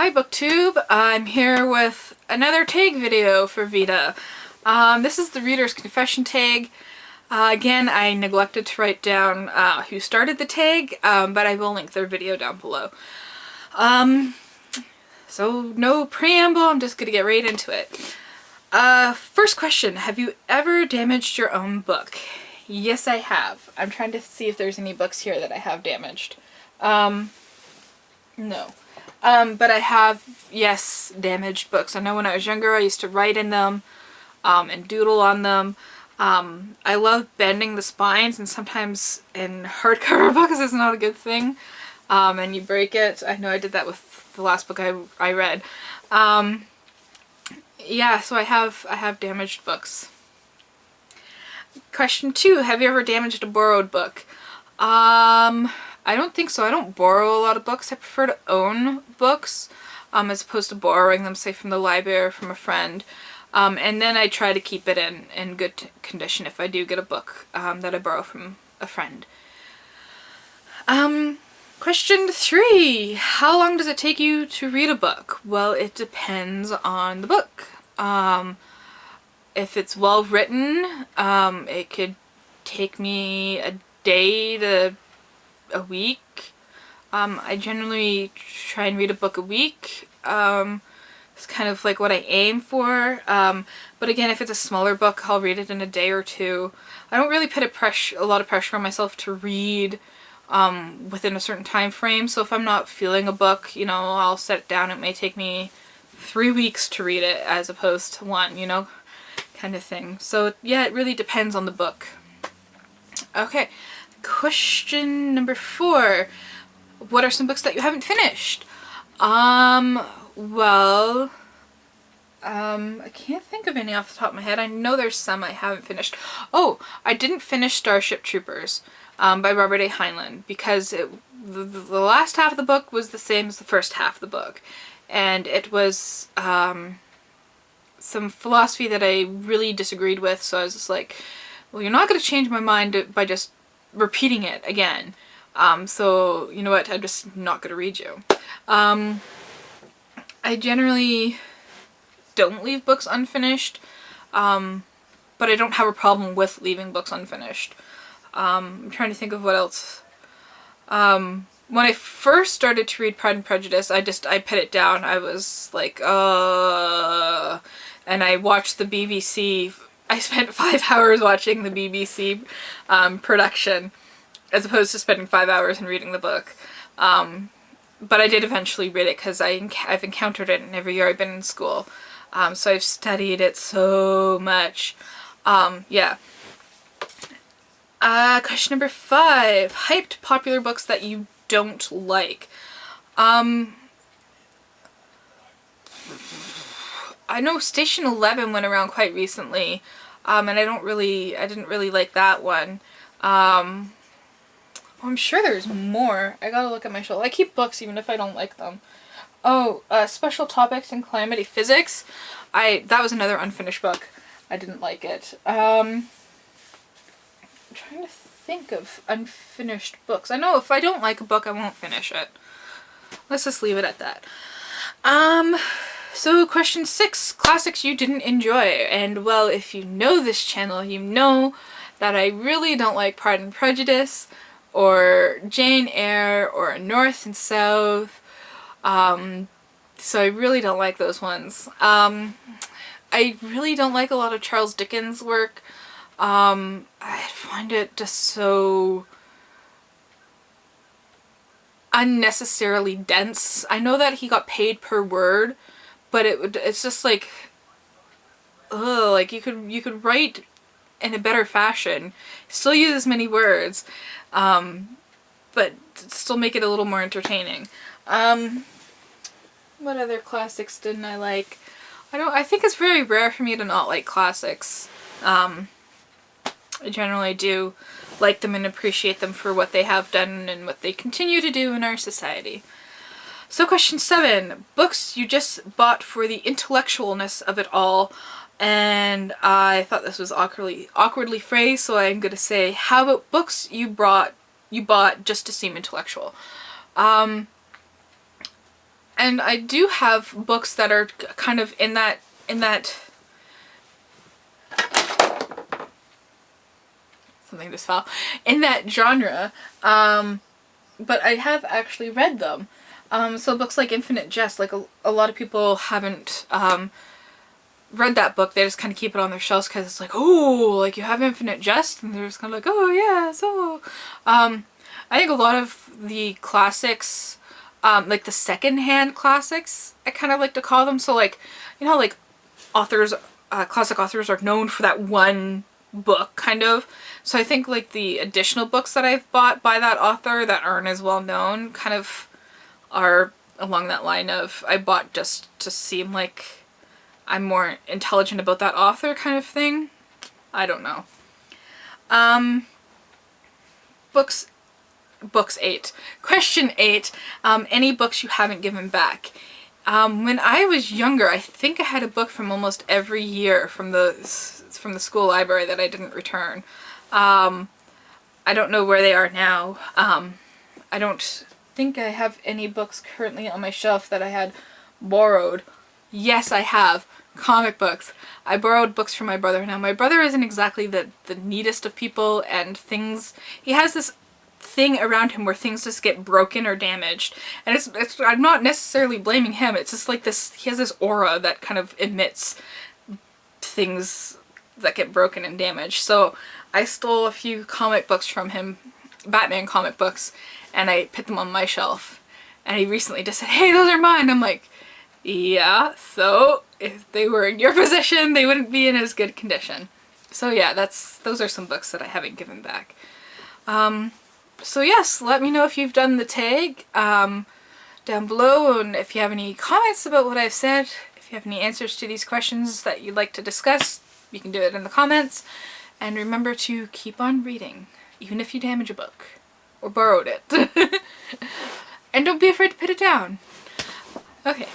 Hi BookTube, I'm here with another tag video for VEDA. This is the Reader's Confession tag. Again, I neglected to write down who started the tag, but I will link their video down below. So no preamble, I'm just gonna get right into it. First question, have you ever damaged your own book? Yes, I have. I'm trying to see if there's any books here that I have damaged. No. But I have, yes, damaged books. I know when I was younger I used to write in them, and doodle on them. I love bending the spines, and sometimes in hardcover books it's not a good thing, and you break it. I know I did that with the last book I read. Yeah, so I have damaged books. Question 2, have you ever damaged a borrowed book? I don't think so. I don't borrow a lot of books. I prefer to own books as opposed to borrowing them, say, from the library or from a friend. And then I try to keep it in good condition if I do get a book that I borrow from a friend. Question 3. How long does it take you to read a book? Well, it depends on the book. If it's well written, it could take me a day to a week. I generally try and read a book a week. It's kind of like what I aim for. But again, if it's a smaller book, I'll read it in a day or two. I don't really put a lot of pressure on myself to read within a certain time frame. So if I'm not feeling a book, you know, I'll set it down. It may take me 3 weeks to read it as opposed to 1, you know, kind of thing. So yeah, it really depends on the book. Okay. Question number 4. What are some books that you haven't finished? Well, I can't think of any off the top of my head. I know there's some I haven't finished. Oh, I didn't finish Starship Troopers by Robert A. Heinlein because the last half of the book was the same as the first half of the book. And it was some philosophy that I really disagreed with, so I was just like, well, you're not going to change my mind by just repeating it again. So, you know what, I'm just not going to read you. I generally don't leave books unfinished, but I don't have a problem with leaving books unfinished. I'm trying to think of what else. When I first started to read Pride and Prejudice, I put it down. I was like, and I watched the BBC. I spent 5 hours watching the BBC production as opposed to spending 5 hours and reading the book. But I did eventually read it because I've encountered it in every year I've been in school. So I've studied it so much. Yeah. Question number 5. Hyped popular books that you don't like. I know Station 11 went around quite recently, and I didn't really like that one. I'm sure there's more. I gotta look at my shelf. I keep books even if I don't like them. Oh, Special Topics in Calamity Physics. That was another unfinished book. I didn't like it. I'm trying to think of unfinished books. I know if I don't like a book, I won't finish it. Let's just leave it at that. So question 6, classics you didn't enjoy. And well, if you know this channel, you know that I really don't like Pride and Prejudice, or Jane Eyre, or North and South. So I really don't like those ones. I really don't like a lot of Charles Dickens' work. I find it just so unnecessarily dense. I know that he got paid per word, but it's just like, ugh, like you could write in a better fashion, still use as many words, but still make it a little more entertaining. What other classics didn't I like? I think it's very rare for me to not like classics. I generally do like them and appreciate them for what they have done and what they continue to do in our society. So question 7, books you just bought for the intellectualness of it all. And I thought this was awkwardly phrased, so I'm going to say, how about books you bought just to seem intellectual? And I do have books that are kind of in that something just fell, in that genre, but I have actually read them. So books like Infinite Jest, like a lot of people haven't read that book. They just kind of keep it on their shelves because it's like, oh, like you have Infinite Jest, and they're just kind of like, oh yeah, so. I think a lot of the classics, like the secondhand classics, I kind of like to call them. So like, you know, like authors, classic authors are known for that one book, kind of. So I think like the additional books that I've bought by that author that aren't as well known kind of are along that line of I bought just to seem like I'm more intelligent about that author kind of thing. I don't know. Books 8. Question 8. Any books you haven't given back? When I was younger, I think I had a book from almost every year from the school library that I didn't return. I don't know where they are now. I don't think I have any books currently on my shelf that I had borrowed. Yes, I have. Comic books. I borrowed books from my brother. Now, my brother isn't exactly the neatest of people, and things... He has this thing around him where things just get broken or damaged. And it's I'm not necessarily blaming him. It's just like this... He has this aura that kind of emits things that get broken and damaged. So, I stole a few comic books from him, Batman comic books, and I put them on my shelf. And he recently just said, hey, those are mine! I'm like... Yeah, so if they were in your possession, they wouldn't be in as good condition. So yeah, those are some books that I haven't given back. So yes, let me know if you've done the tag down below, and if you have any comments about what I've said, if you have any answers to these questions that you'd like to discuss, you can do it in the comments. And remember to keep on reading, even if you damage a book or borrowed it. And don't be afraid to put it down. Okay.